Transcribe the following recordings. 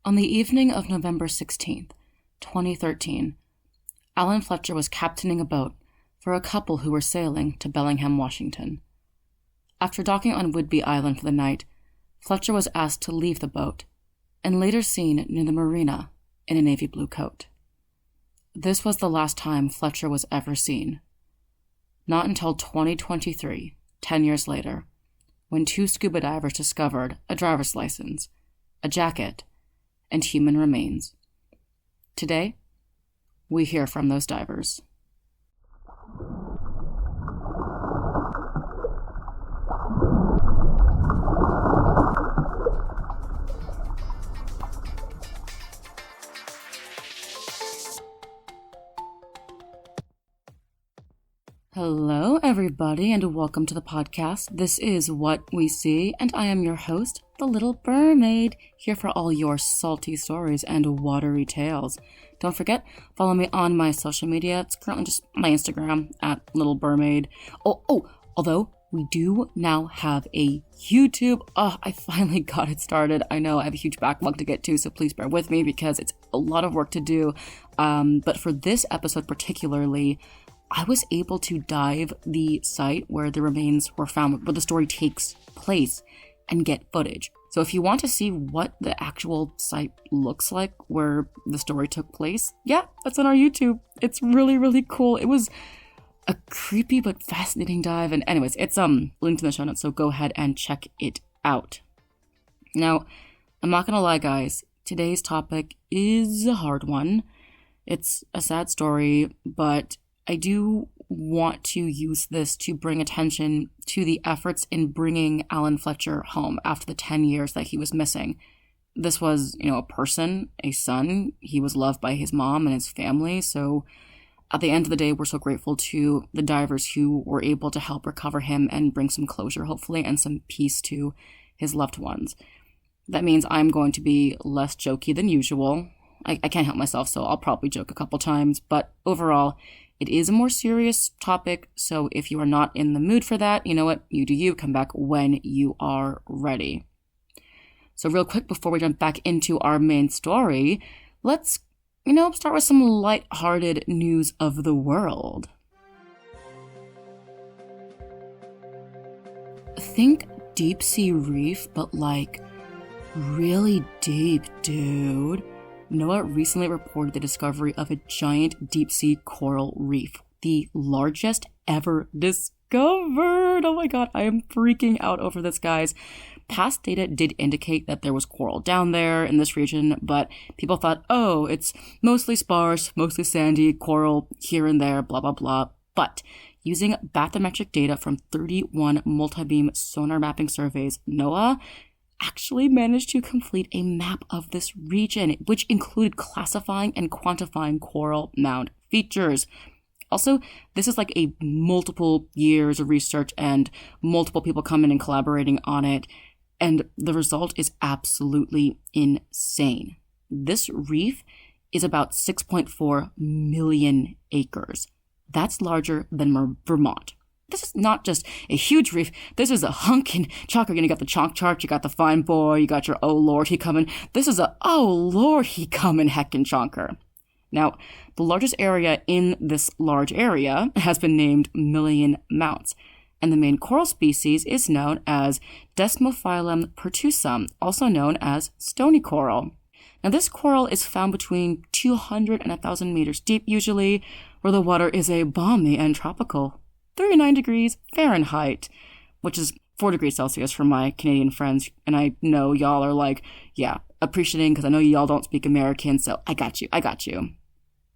On the evening of November 16th, 2013, Allen Fletcher was captaining a boat for a couple who were sailing to Bellingham, Washington. After docking on Whidbey Island for the night, Fletcher was asked to leave the boat and later seen near the marina in a navy blue coat. This was the last time Fletcher was ever seen. Not until 2023, 10 years later, when two scuba divers discovered a driver's license, a jacket, and human remains. Today, we hear from those divers. Hello, everybody, and welcome to the podcast. This is What We See, and I am your host, the Little BRRmaid, here for all your salty stories and watery tales. Don't forget, follow me on my social media. It's currently just my Instagram, at Little BRRmaid. Although we do now have a YouTube. I finally got it started. I know I have a huge backlog to get to, so please bear with me because it's a lot of work to do. But for this episode particularly, I was able to dive the site where the remains were found, where the story takes place, and get footage. So if you want to see what the actual site looks like where the story took place, yeah, that's on our YouTube. It's really, really cool. It was a creepy but fascinating dive. And anyways, it's linked in the show notes, so go ahead and check it out. Now, I'm not gonna lie, guys. Today's topic is a hard one. It's a sad story, but I do want to use this to bring attention to the efforts in bringing Allen Fletcher home after the 10 years that he was missing. This was, a person, a son. He was loved by his mom and his family. So at the end of the day, we're so grateful to the divers who were able to help recover him and bring some closure, hopefully, and some peace to his loved ones. That means I'm going to be less jokey than usual. I can't help myself, so I'll probably joke a couple times. But overall, it is a more serious topic, so if you are not in the mood for that, you know what? You do you. Come back when you are ready. So real quick, before we jump back into our main story, let's, start with some lighthearted news of the world. Think deep sea reef, but really deep, dude. NOAA recently reported the discovery of a giant deep-sea coral reef, the largest ever discovered. Oh my god, I am freaking out over this, guys. Past data did indicate that there was coral down there in this region, but people thought, it's mostly sparse, mostly sandy, coral here and there, blah, blah, blah. But using bathymetric data from 31 multi-beam sonar mapping surveys, NOAA actually managed to complete a map of this region, which included classifying and quantifying coral mound features. Also, this is a multiple years of research and multiple people coming and collaborating on it, and the result is absolutely insane. This reef is about 6.4 million acres. That's larger than Vermont. This is not just a huge reef. This is a hunkin' chonker. You got the chonk chart, you got the fine boy, you got your oh lord he coming. This is a oh lord he coming heckin' chonker. Now, the largest area in this large area has been named Million Mounts, and the main coral species is known as Desmophyllum pertusum, also known as stony coral. Now, this coral is found between 200 and 1,000 meters deep usually, where the water is a balmy and tropical 39 degrees Fahrenheit, which is 4 degrees Celsius for my Canadian friends. And I know y'all are appreciating because I know y'all don't speak American, so I got you.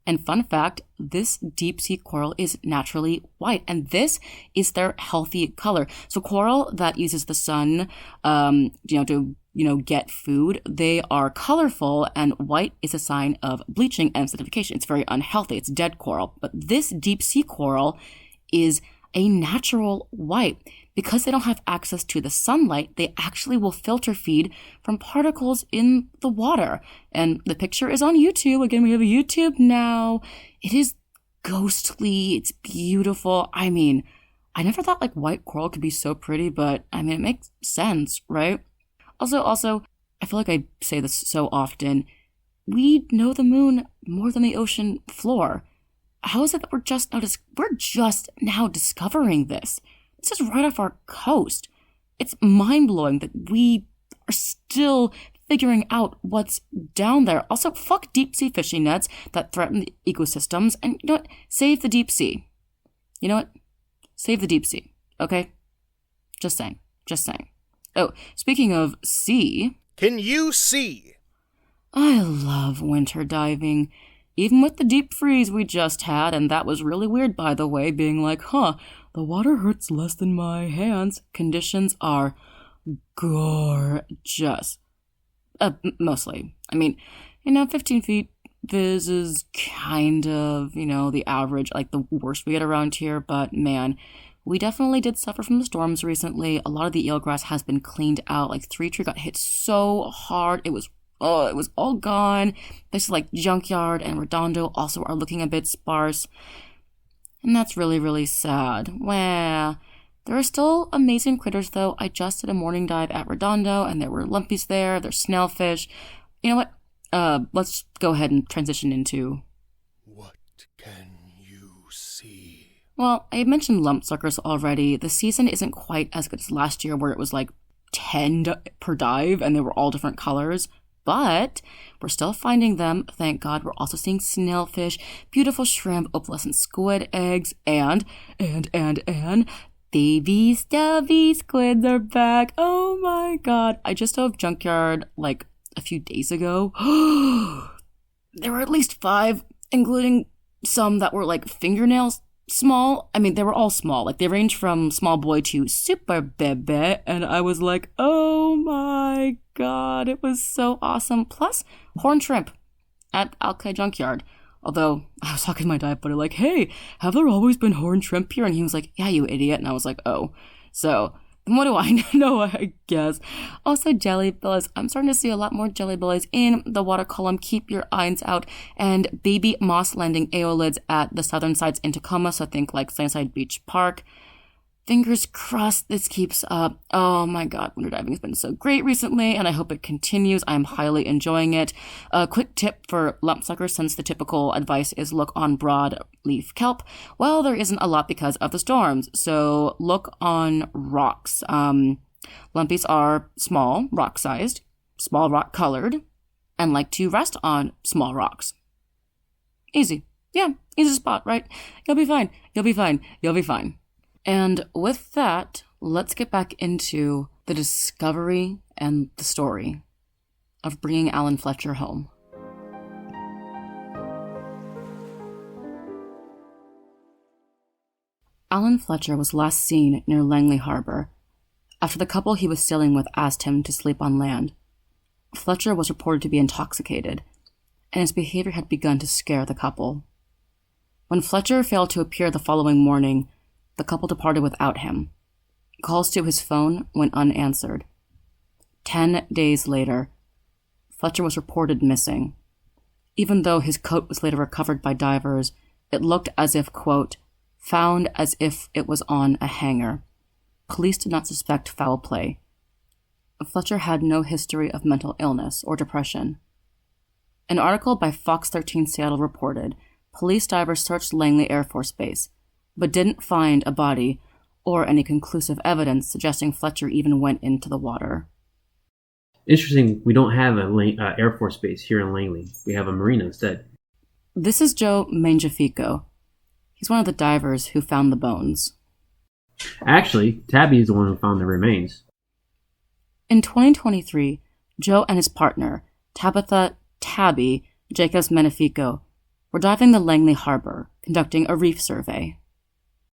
And fun fact, this deep sea coral is naturally white, and this is their healthy color. So coral that uses the sun, to get food, they are colorful, and white is a sign of bleaching and acidification. It's very unhealthy. It's dead coral. But this deep sea coral is a natural white. Because they don't have access to the sunlight, they actually will filter feed from particles in the water. And the picture is on YouTube. Again, we have a YouTube now. It is ghostly. It's beautiful. I never thought white coral could be so pretty, but it makes sense, right? Also, I feel like I say this so often. We know the moon more than the ocean floor. How is it that we're just now discovering this? This is right off our coast. It's mind-blowing that we are still figuring out what's down there. Also, fuck deep-sea fishing nets that threaten the ecosystems. And you know what? Save the deep sea. You know what? Save the deep sea. Okay? Just saying. Oh, speaking of sea... Can you see? I love winter diving. Even with the deep freeze we just had, and that was really weird, by the way, being like, the water hurts less than my hands. Conditions are gorgeous. Mostly. I mean, 15 feet viz is kind of, the average, like the worst we get around here, but man, we definitely did suffer from the storms recently. A lot of the eelgrass has been cleaned out. Like 3 Tree got hit so hard, it was all gone. Places like Junkyard and Redondo also are looking a bit sparse. And that's really, really sad. Well, there are still amazing critters, though. I just did a morning dive at Redondo, and there were lumpies there. There's snailfish. You know what? Let's go ahead and transition into... What can you see? Well, I mentioned lumpsuckers already. The season isn't quite as good as last year, where it was like 10 per dive, and they were all different colors. But we're still finding them, thank God. We're also seeing snailfish, beautiful shrimp, opalescent squid eggs, and baby stubby squids are back. Oh my God. I just dove Junkyard like a few days ago. There were at least 5, including some that were like fingernails small. I mean, they were all small. Like, they range from small boy to super bebe. And I was like, oh my God, it was so awesome. Plus, horn shrimp at Alki Junkyard. Although, I was talking to my dive buddy like, hey, have there always been horn shrimp here? And he was like, yeah, you idiot. And I was like, oh. So, what do I know, I guess? Also, jelly bellies. I'm starting to see a lot more jelly bellies in the water column. Keep your eyes out. And baby moss landing aeolids at the southern sides in Tacoma. So think like Sunnyside Beach Park. Fingers crossed this keeps up. Oh my God, winter diving has been so great recently, and I hope it continues. I'm highly enjoying it. A quick tip for lumpsuckers, since the typical advice is look on broadleaf kelp. Well, there isn't a lot because of the storms, so look on rocks. Lumpies are small, rock-sized, small rock-colored, and like to rest on small rocks. Easy. Yeah, easy spot, right? You'll be fine. You'll be fine. You'll be fine. And with that, let's get back into the discovery and the story of bringing Allen Fletcher home. Allen Fletcher was last seen near Langley Harbor after the couple he was sailing with asked him to sleep on land. Fletcher was reported to be intoxicated, and his behavior had begun to scare the couple. When Fletcher failed to appear the following morning, the couple departed without him. Calls to his phone went unanswered. 10 days later, Fletcher was reported missing. Even though his coat was later recovered by divers, it looked as if, quote, found as if it was on a hanger. Police did not suspect foul play. Fletcher had no history of mental illness or depression. An article by Fox 13 Seattle reported, police divers searched Langley Air Force Base, but didn't find a body or any conclusive evidence suggesting Fletcher even went into the water. Interesting, we don't have an Air Force Base here in Langley. We have a marina instead. This is Joe Mangiafico. He's one of the divers who found the bones. Actually, Tabby is the one who found the remains. In 2023, Joe and his partner, Tabitha Tabby Jacobs Manifico, were diving the Langley Harbor, conducting a reef survey.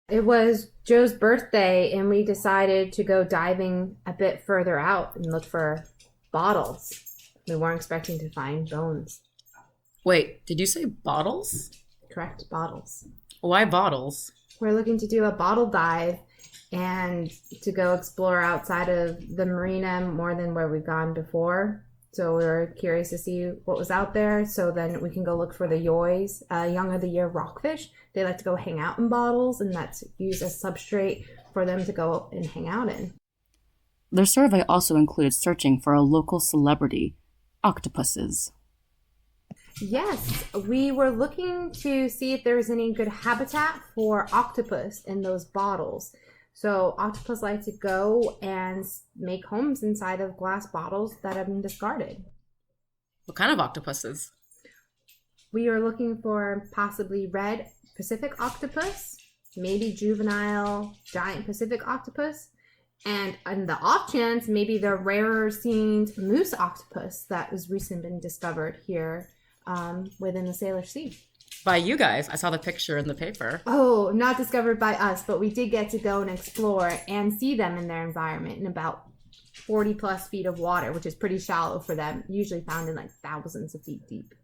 It was Joe's birthday, and we decided to go diving a bit further out and look for bottles. We weren't expecting to find bones. Wait, did you say bottles? Correct, bottles. Why bottles? We're looking to do a bottle dive and to go explore outside of the marina more than where we've gone before. So we were curious to see what was out there, so then we can go look for the yoys, young of the year rockfish. They like to go hang out in bottles, and that's used as substrate for them to go and hang out in. Their survey also included searching for a local celebrity, octopuses. Yes, we were looking to see if there was any good habitat for octopus in those bottles. So octopus like to go and make homes inside of glass bottles that have been discarded. What kind of octopuses? We are looking for possibly red Pacific octopus, maybe juvenile giant Pacific octopus, and on the off chance, maybe the rarer seen moose octopus that was recently been discovered here within the Salish Sea. By you guys. I saw the picture in the paper. Oh, not discovered by us, but we did get to go and explore and see them in their environment in about 40 plus feet of water, which is pretty shallow for them, usually found in like thousands of feet deep.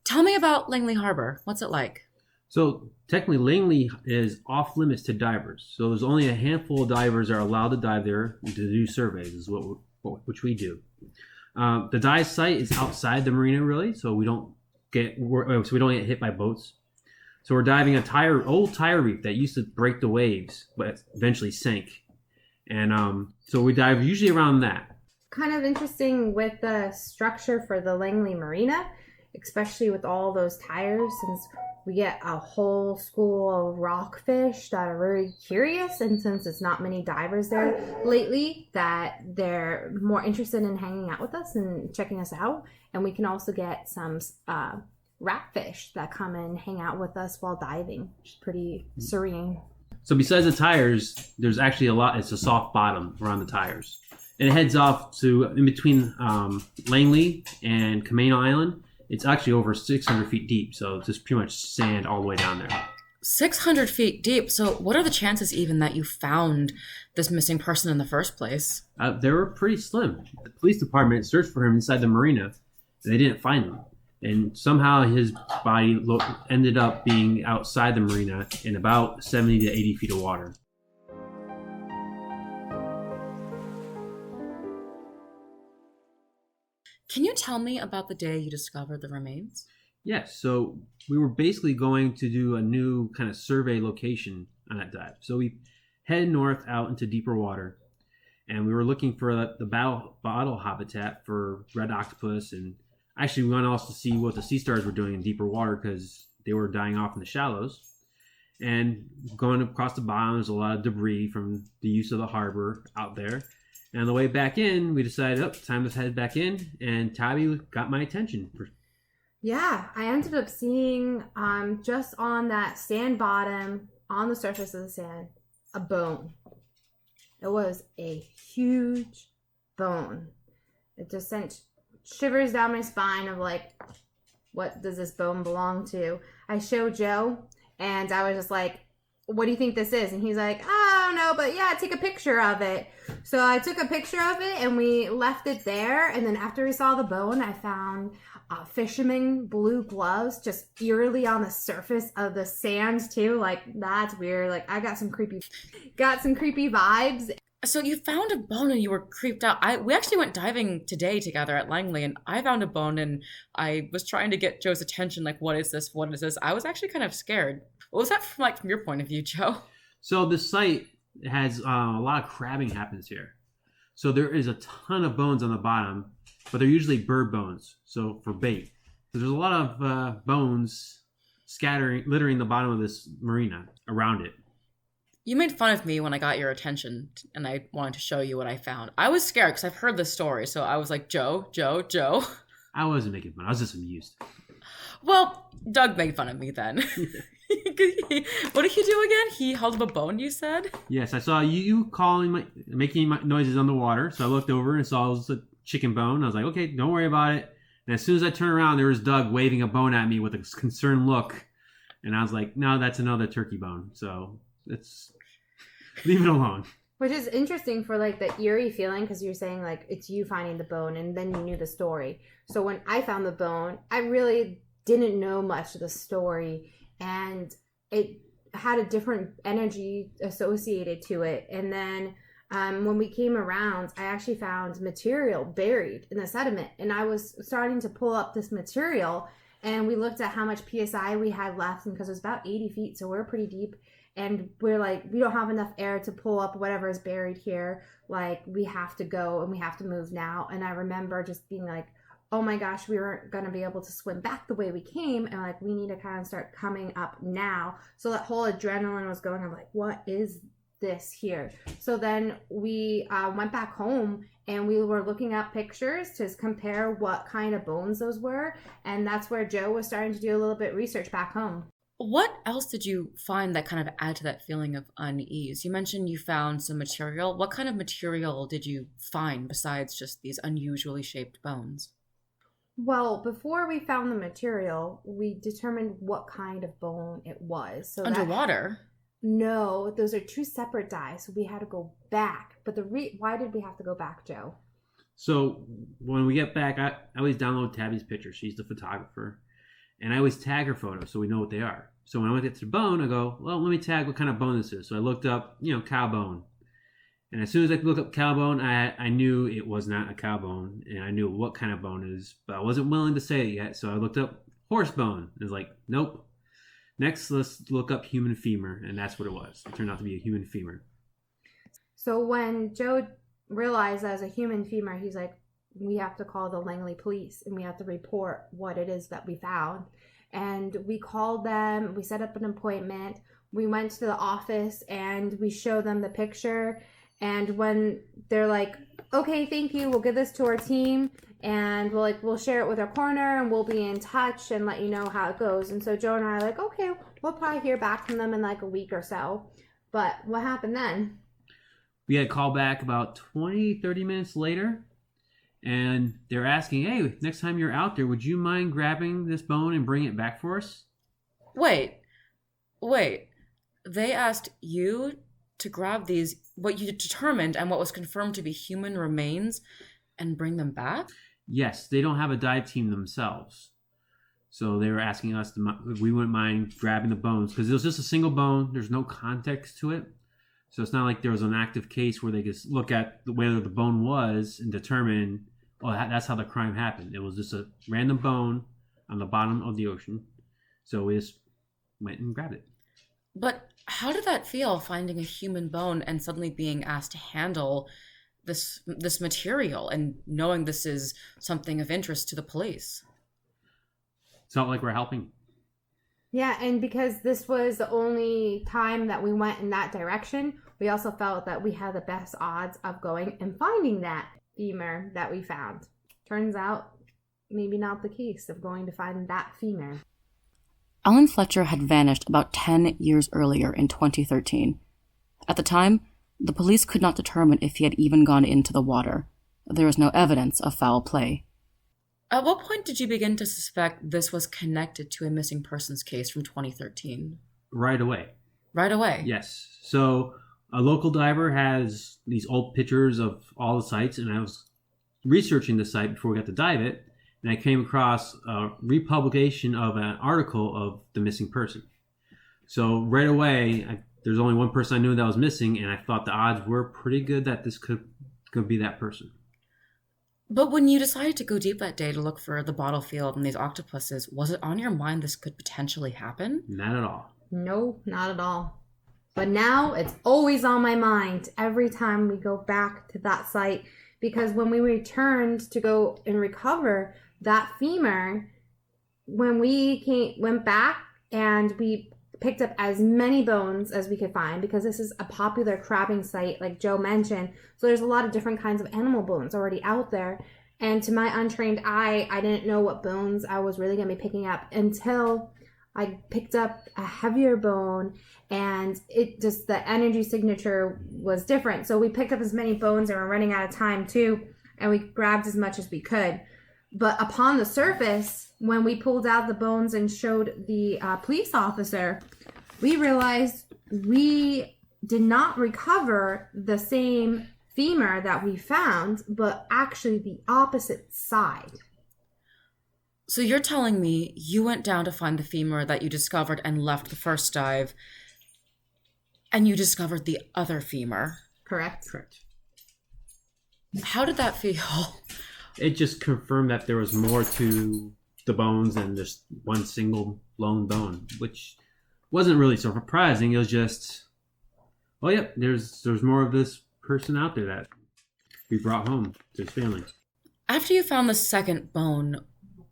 Tell me about Langley Harbor. What's it like? So technically, Langley is off limits to divers. So there's only a handful of divers that are allowed to dive there to do surveys, is which we do. The dive site is outside the marina, really, so we don't get hit by boats. So we're diving a old tire reef that used to break the waves, but eventually sank. And so we dive usually around that. Kind of interesting with the structure for the Langley Marina, especially with all those tires, since we get a whole school of rockfish that are very curious, and since it's not many divers there lately, that they're more interested in hanging out with us and checking us out. And we can also get some ratfish that come and hang out with us while diving, which is pretty serene. So besides the tires, there's actually it's a soft bottom around the tires. And it heads off to in between Langley and Camino Island. It's actually over 600 feet deep, so it's just pretty much sand all the way down there. 600 feet deep. So what are the chances even that you found this missing person in the first place? They were pretty slim. The police department searched for him inside the marina, and they didn't find him. And somehow his body ended up being outside the marina in about 70 to 80 feet of water. Can you tell me about the day you discovered the remains? Yes, so we were basically going to do a new kind of survey location on that dive. So we headed north out into deeper water, and we were looking for the bottle habitat for red octopus, and actually we wanted also to see what the sea stars were doing in deeper water because they were dying off in the shallows. And going across the bottom, there's a lot of debris from the use of the harbor out there. And on the way back in, we decided, time to head back in, and Tabby got my attention. Yeah, I ended up seeing just on that sand bottom, on the surface of the sand, a bone. It was a huge bone. It just sent shivers down my spine of like, what does this bone belong to? I showed Joe, and I was just like, what do you think this is? And he's like, I don't know, but yeah, take a picture of it. So I took a picture of it and we left it there. And then after we saw the bone, I found fisherman blue gloves just eerily on the surface of the sand too. Like, that's weird. Like, I got some creepy vibes. So you found a bone and you were creeped out. We actually went diving today together at Langley, and I found a bone and I was trying to get Joe's attention. Like, what is this? What is this? I was actually kind of scared. What was that from your point of view, Joe? So this site has a lot of crabbing happens here. So there is a ton of bones on the bottom, but they're usually bird bones. So for bait. So there's a lot of bones littering the bottom of this marina around it. You made fun of me when I got your attention and I wanted to show you what I found. I was scared because I've heard this story. So I was like, Joe. I wasn't making fun. I was just amused. Well, Doug made fun of me then. What did he do again? He held up a bone, you said? Yes, I saw you making noises on the water. So I looked over and saw it was a chicken bone. I was like, okay, don't worry about it. And as soon as I turned around, there was Doug waving a bone at me with a concerned look. And I was like, no, that's another turkey bone. So let's leave it alone. Which is interesting for like the eerie feeling, because you're saying like it's you finding the bone and then you knew the story. So when I found the bone, I really didn't know much of the story, and it had a different energy associated to it. And then when we came around, I actually found material buried in the sediment, and I was starting to pull up this material, and we looked at how much PSI we had left, and because it was about 80 feet, so we're pretty deep. And we're like, we don't have enough air to pull up whatever is buried here. Like, we have to go and we have to move now. And I remember just being like, oh my gosh, we weren't going to be able to swim back the way we came. And like, we need to kind of start coming up now. So that whole adrenaline was going. I'm like, what is this here? So then we went back home and we were looking up pictures to compare what kind of bones those were. And that's where Joe was starting to do a little bit of research back home. What else did you find that kind of add to that feeling of unease? You mentioned you found some material. What kind of material did you find besides just these unusually shaped bones? Well, before we found the material, we determined what kind of bone it was. So Underwater? No, those are two separate dives. So we had to go back. But why did we have to go back, Joe? So when we get back, I always download Tabby's picture. She's the photographer. And I always tag her photos so we know what they are. So when I went to the bone, I go, well, let me tag what kind of bone this is. So I looked up, cow bone. And as soon as I could look up cow bone, I knew it was not a cow bone. And I knew what kind of bone it is. But I wasn't willing to say it yet. So I looked up horse bone. It was like, nope. Next, let's look up human femur. And that's what it was. It turned out to be a human femur. So when Joe realized that as a human femur, he's like, we have to call the Langley police and we have to report what it is that we found. And we called them, we set up an appointment, we went to the office and we showed them the picture. And when they're like, okay, thank you, we'll give this to our team and we'll share it with our coroner and we'll be in touch and let you know how it goes. And so Joe and I are like, okay, we'll probably hear back from them in like a week or so. But what happened then? We had a call back about 20, 30 minutes later. And they're asking, hey, next time you're out there, would you mind grabbing this bone and bring it back for us? Wait. They asked you to grab these, what you determined and what was confirmed to be human remains, and bring them back? Yes, they don't have a dive team themselves. So they were asking us if we wouldn't mind grabbing the bones. Because it was just a single bone. There's no context to it. So it's not like there was an active case where they could look at whether the bone was and determine, well, that's how the crime happened. It was just a random bone on the bottom of the ocean. So we just went and grabbed it. But how did that feel, finding a human bone and suddenly being asked to handle this material and knowing this is something of interest to the police? It felt like we're helping. Yeah, and because this was the only time that we went in that direction, we also felt that we had the best odds of going and finding that femur that we found. Turns out, maybe not the case of going to find that femur. Allen Fletcher had vanished about 10 years earlier in 2013. At the time, the police could not determine if he had even gone into the water. There was no evidence of foul play. At what point did you begin to suspect this was connected to a missing persons case from 2013? Right away. Right away? Yes. So a local diver has these old pictures of all the sites, and I was researching the site before we got to dive it, and I came across a republication of an article of the missing person. So right away, there's only one person I knew that was missing, and I thought the odds were pretty good that this could be that person. But when you decided to go deep that day to look for the bottle field and these octopuses, was it on your mind this could potentially happen? Not at all. No, not at all. But now it's always on my mind every time we go back to that site, because when we returned to go and recover that femur, when we went back and we picked up as many bones as we could find, because this is a popular crabbing site, like Joe mentioned. So there's a lot of different kinds of animal bones already out there. And to my untrained eye, I didn't know what bones I was really going to be picking up until I picked up a heavier bone, and it just, the energy signature was different. So we picked up as many bones, and we're running out of time too, and we grabbed as much as we could. But upon the surface, when we pulled out the bones and showed the police officer, we realized we did not recover the same femur that we found, but actually the opposite side. So you're telling me you went down to find the femur that you discovered and left the first dive, and you discovered the other femur? Correct. How did that feel? It just confirmed that there was more to the bones than just one single lone bone, which wasn't really so surprising. It was just, oh yep, there's more of this person out there that we brought home to his family. After you found the second bone,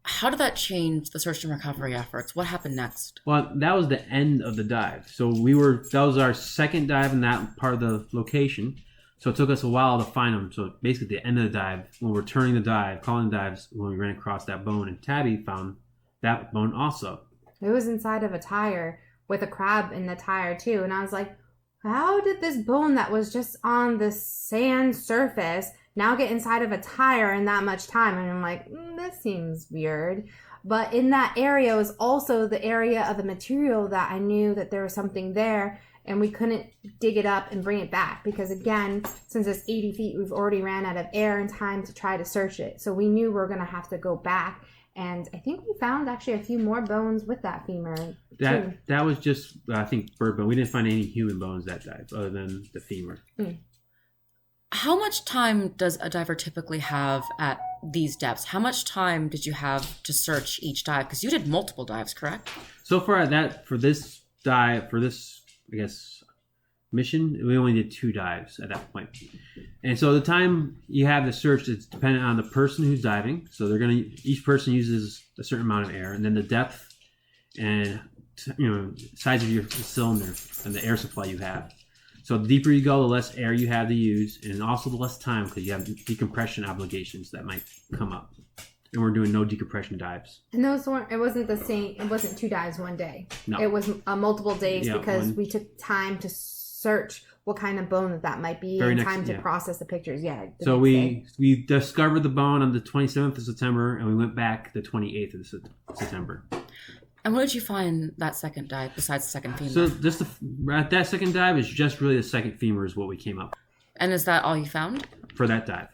how did that change the search and recovery efforts? What happened next? Well, that was the end of the dive. So that was our second dive in that part of the location. So it took us a while to find them. So basically at the end of the dive, when we're turning the dive, calling dives, when we ran across that bone, and Tabby found that bone also. It was inside of a tire with a crab in the tire too. And I was like, how did this bone that was just on the sand surface now get inside of a tire in that much time? And I'm like, this seems weird. But in that area was also the area of the material that I knew that there was something there, and we couldn't dig it up and bring it back because, again, since it's 80 feet, we've already ran out of air and time to try to search it. So we knew we were going to have to go back. And I think we found actually a few more bones with that femur. That was just, I think, bird bone. We didn't find any human bones that dive other than the femur. How much time does a diver typically have at these depths? How much time did you have to search each dive? Because you did multiple dives, correct? So far, for this dive, I guess, mission, we only did 2 dives at that point. And so the time you have to search is dependent on the person who's diving. So each person uses a certain amount of air, and then the depth and size of your cylinder and the air supply you have. So the deeper you go, the less air you have to use, and also the less time because you have decompression obligations that might come up. And we're doing no decompression dives. And those weren't, it wasn't the same, it wasn't 2 dives one day. No. It was multiple days because we took time to search what kind of bone that might be and time to process the pictures. So we discovered the bone on the 27th of September, and we went back the 28th of September. And what did you find that second dive besides the second femur? So that second dive is just really the second femur is what we came up. And is that all you found? For that dive.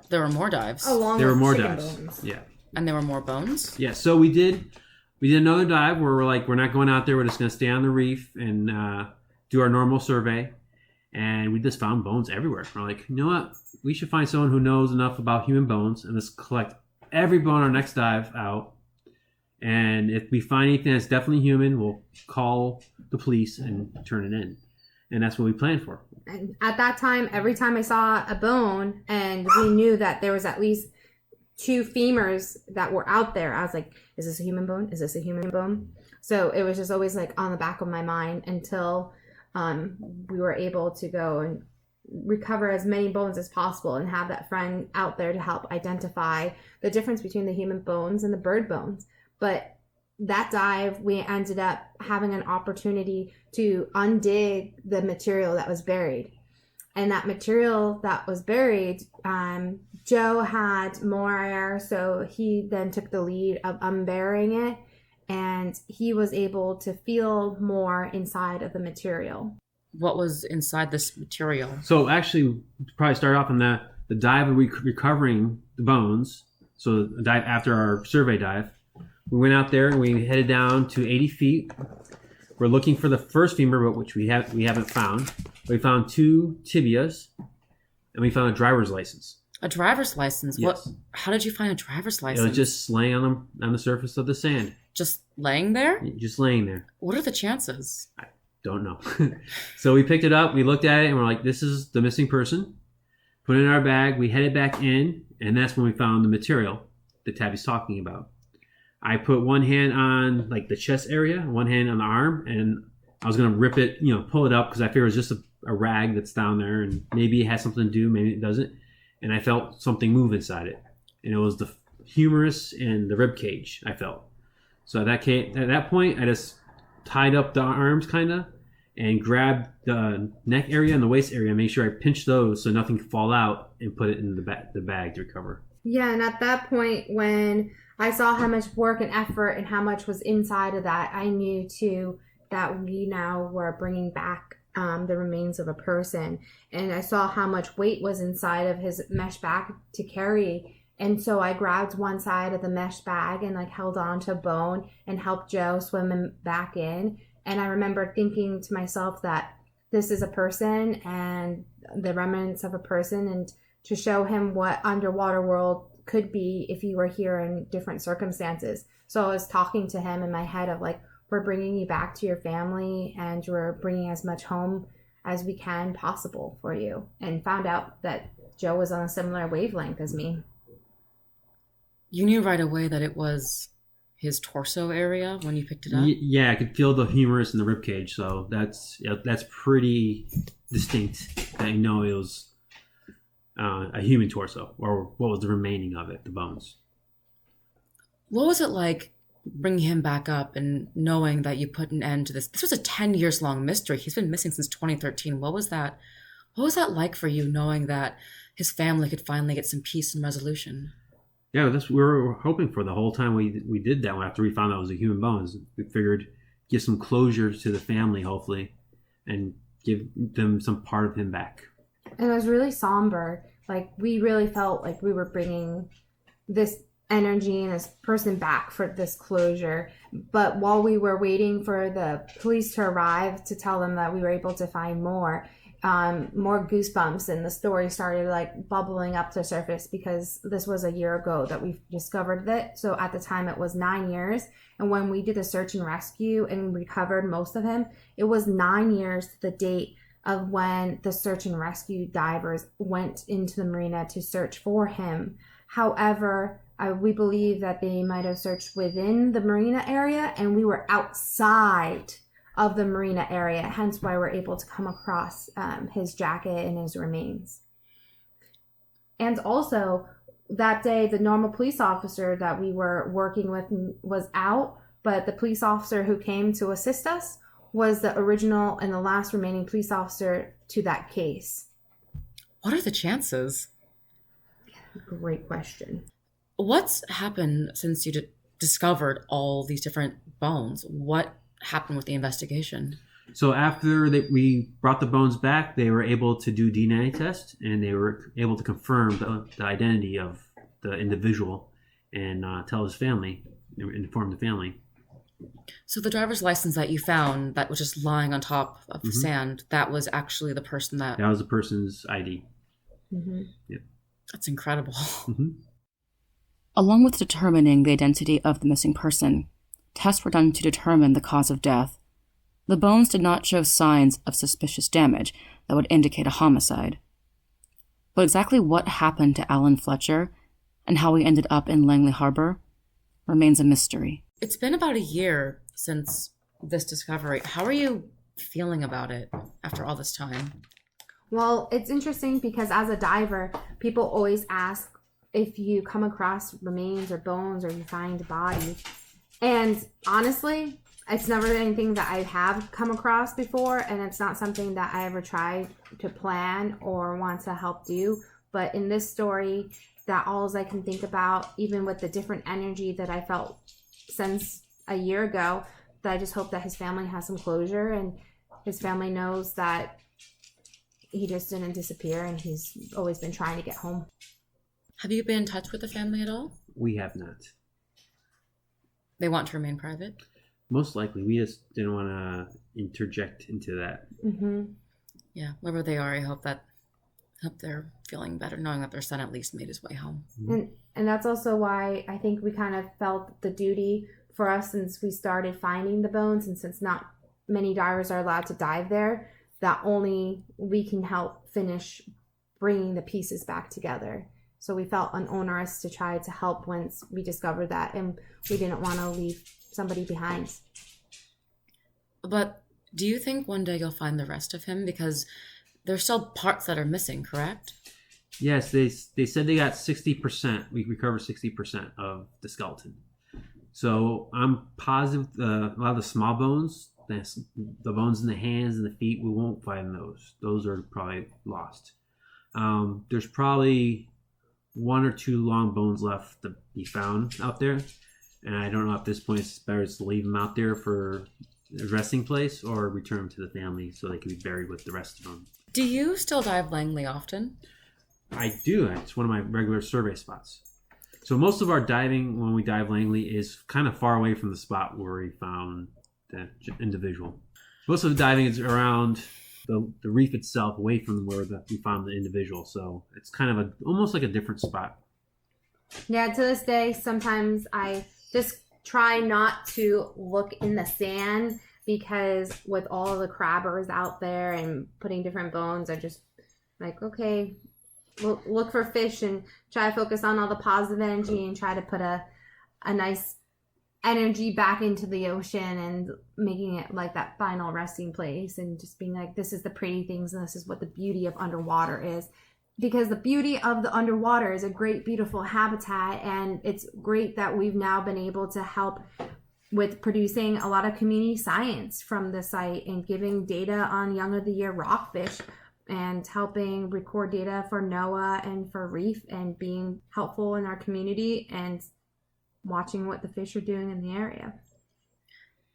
There were more dives. There were more dives. Bones. Yeah. And there were more bones? Yeah. So we did another dive where we're not going out there. We're just going to stay on the reef and do our normal survey. And we just found bones everywhere. We're like, you know what? We should find someone who knows enough about human bones and let's collect every bone our next dive out. And if we find anything that's definitely human, we'll call the police and turn it in. And that's what we planned for. And at that time, every time I saw a bone and we knew that there was at least 2 femurs that were out there, I was like, is this a human bone? Is this a human bone? So it was just always like on the back of my mind until we were able to go and recover as many bones as possible and have that friend out there to help identify the difference between the human bones and the bird bones. But that dive, we ended up having an opportunity to undig the material that was buried. And that material that was buried, Joe had more air, so he then took the lead of unburying it, and he was able to feel more inside of the material. What was inside this material? So actually, probably start off on the dive of recovering the bones. So the dive after our survey dive. We went out there and we headed down to 80 feet. We're looking for the first femur, but which we haven't found. We found 2 tibias, and we found a driver's license. A driver's license? Yes. How did you find a driver's license? It was just laying on the surface of the sand. Just laying there? Just laying there. What are the chances? I don't know. So we picked it up, we looked at it, and we're like, this is the missing person. Put it in our bag. We headed back in, and that's when we found the material that Tabby's talking about. I put one hand on the chest area, one hand on the arm, and I was going to rip it, pull it up because I figured it was just a rag that's down there and maybe it has something to do, maybe it doesn't. And I felt something move inside it. And it was the humerus and the rib cage I felt. So at that point, I just tied up the arms kind of and grabbed the neck area and the waist area and made sure I pinched those so nothing could fall out and put it in the bag to recover. Yeah, and at that point when I saw how much work and effort and how much was inside of that, I knew too that we now were bringing back the remains of a person. And I saw how much weight was inside of his mesh bag to carry. And so I grabbed one side of the mesh bag and held on to bone and helped Joe swim him back in. And I remember thinking to myself that this is a person and the remnants of a person, and to show him what underwater world could be if you were here in different circumstances. So I was talking to him in my head of we're we're bringing you back to your family, and we're bringing as much home as we can possible for you. And found out that Joe was on a similar wavelength as me. You knew right away that it was his torso area when you picked it up? Yeah, I could feel the humerus in the ribcage, so that's pretty distinct. I know it was a human torso, or what was the remaining of it, the bones. What was it like bringing him back up and knowing that you put an end to this? This was a 10 years long mystery. He's been missing since 2013. What was that like for you, knowing that his family could finally get some peace and resolution? Yeah, that's we were hoping for the whole time we did that one. After we found out it was a human bones, we figured give some closure to the family, hopefully, and give them some part of him back. And it was really somber. Like, we really felt like we were bringing this energy and this person back for this closure. But while we were waiting for the police to arrive to tell them that we were able to find more goosebumps, and the story started like bubbling up to the surface, because this was a year ago that we discovered it. So at the time it was 9 years, and when we did a search and rescue and recovered most of him, it was 9 years to the date of when the search and rescue divers went into the marina to search for him. However, we believe that they might have searched within the marina area, and we were outside of the marina area, hence why we're able to come across his jacket and his remains. And also, that day, the normal police officer that we were working with was out, but the police officer who came to assist us was the original and the last remaining police officer to that case. What are the chances? Great question. What's happened since you discovered all these different bones? What happened with the investigation? So after we brought the bones back, they were able to do DNA test, and they were able to confirm the identity of the individual and tell his family, inform the family. So the driver's license that you found that was just lying on top of the sand, that was actually the person that was the person's ID. Mm-hmm. Yep. That's incredible. Mm-hmm. Along with determining the identity of the missing person, tests were done to determine the cause of death. The bones did not show signs of suspicious damage that would indicate a homicide. But exactly what happened to Allen Fletcher and how he ended up in Langley Harbor remains a mystery. It's been about a year since this discovery. How are you feeling about it after all this time? Well, it's interesting because as a diver, people always ask if you come across remains or bones or you find a body. And honestly, it's never anything that I have come across before, and it's not something that I ever tried to plan or want to help do. But in this story, that all I can think about, even with the different energy that I felt since a year ago, that I just hope that his family has some closure and his family knows that he just didn't disappear and he's always been trying to get home. Have you been in touch with the family at all? We have not. They want to remain private? Most likely. We just didn't want to interject into that. Mm-hmm. Yeah, wherever they are, I hope they're feeling better, knowing that their son at least made his way home. And that's also why I think we kind of felt the duty for us, since we started finding the bones, and since not many divers are allowed to dive there, that only we can help finish bringing the pieces back together. So we felt onerous to try to help once we discovered that, and we didn't want to leave somebody behind. But do you think one day you'll find the rest of him? Because there's still parts that are missing, correct? Yes, they said they got 60%. We recovered 60% of the skeleton. So I'm positive a lot of the small bones, the bones in the hands and the feet, we won't find those. Those are probably lost. There's probably 1 or 2 long bones left to be found out there. And I don't know at this point it's better to leave them out there for a resting place or return them to the family so they can be buried with the rest of them. Do you still dive Langley often? I do. It's one of my regular survey spots. So most of our diving when we dive Langley is kind of far away from the spot where we found the individual. Most of the diving is around the reef itself, away from where we found the individual. So it's kind of almost like a different spot. Yeah, to this day, sometimes I just try not to look in the sand because with all the crabbers out there and putting different bones, are just like, okay, look for fish and try to focus on all the positive energy and try to put a nice energy back into the ocean and making it like that final resting place and just being like, this is the pretty things and this is what the beauty of underwater is. Because the beauty of the underwater is a great, beautiful habitat, and it's great that we've now been able to help with producing a lot of community science from the site and giving data on young of the year rockfish and helping record data for NOAA and for reef and being helpful in our community and watching what the fish are doing in the area.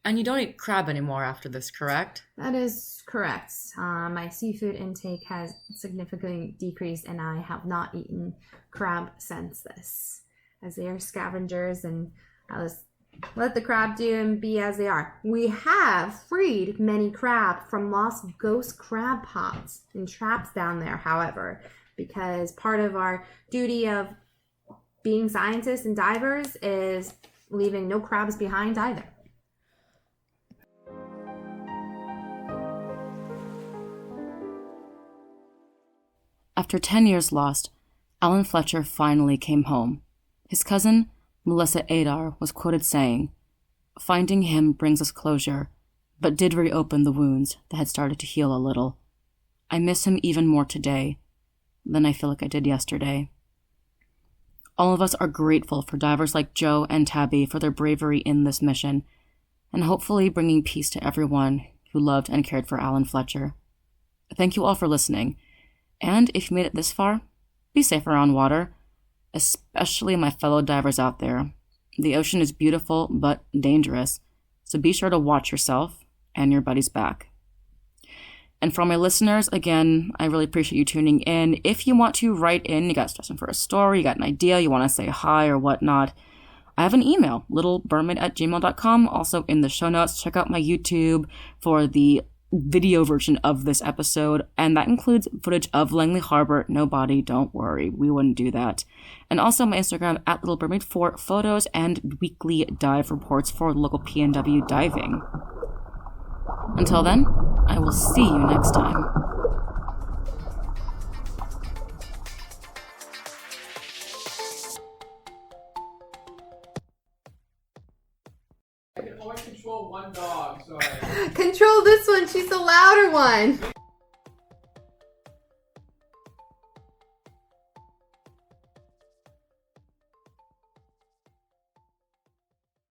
And you don't eat crab anymore after this, correct? That is correct. My seafood intake has significantly decreased, and I have not eaten crab since this, as they are scavengers, and I just let the crab do and be as they are. We have freed many crab from lost ghost crab pots and traps down there, however, because part of our duty of being scientists and divers is leaving no crabs behind either. After 10 years lost, Allen Fletcher finally came home. His cousin, Melissa Adar, was quoted saying, "Finding him brings us closure, but did reopen the wounds that had started to heal a little. I miss him even more today than I feel like I did yesterday." All of us are grateful for divers like Joe and Tabby for their bravery in this mission, and hopefully bringing peace to everyone who loved and cared for Allen Fletcher. Thank you all for listening. And if you made it this far, be safe around water, especially my fellow divers out there. The ocean is beautiful but dangerous, so be sure to watch yourself and your buddies back. And for all my listeners, again, I really appreciate you tuning in. If you want to write in, you got a suggestion for a story, you got an idea, you want to say hi or whatnot, I have an email, littlebermaid@gmail.com, also in the show notes. Check out my YouTube for the video version of this episode, and that includes footage of Langley Harbor. No body, don't worry, we wouldn't do that. And also my Instagram @littlebermaid for photos and weekly dive reports for local PNW diving. Until then, I will see you next time. I can only control one dog, so Control this one, she's the louder one.